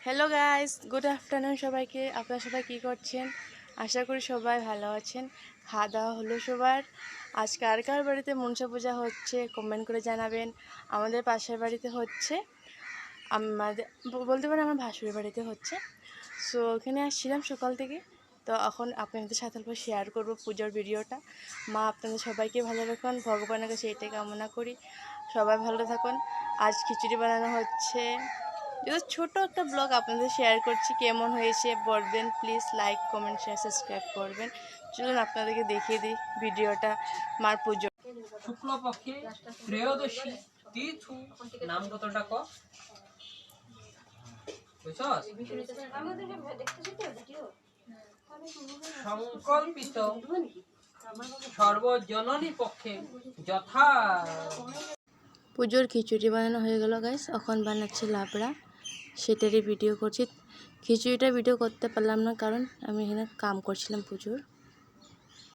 Hello guys, good afternoon সবাইকে। আপনারা সবাই কী করছেন? আশা করি সবাই ভালো আছেন। খাওয়া দাওয়া হলো সবার। আজ কার কার বাড়িতে মনসা পূজা হচ্ছে কমেন্ট করে জানাবেন। আমাদের পাশের বাড়িতে হচ্ছে, আমাদের বলতে পারেন আমার ভাসুরের বাড়িতে হচ্ছে। সো ওখানে আসছিলাম সকাল থেকে। তো এখন আপনাদের সাথে অল্প শেয়ার করব পুজোর ভিডিওটা। মা আপনাদের সবাইকে ভালো রাখুন, ভগবানের কাছে এটাই কামনা করি সবাই ভালো থাকুন। আজ খিচুড়ি বানানো হচ্ছে, এটা ছোট একটা ব্লগ আপনাদের শেয়ার করছি। কেমন হয়েছে বলবেন please. Like comment share subscribe করবেন। চলুন আপনাদেরকে দেখিয়ে দিই ভিডিওটা মার পুজো। শুক্লপক্ষে ত্রয়োদশী তিথু নাম কতটা ক সংকল্পিত সর্বজননী পক্ষে যথা। পুজোর খিচুড়ি বানানো হয়ে গেল গাইস। এখন বানাচ্ছে লাবড়া, সেটারই ভিডিও করছি। খিচুড়িটা ভিডিও করতে পারলাম না কারণ আমি এখানে কাম করছিলাম পুজোর।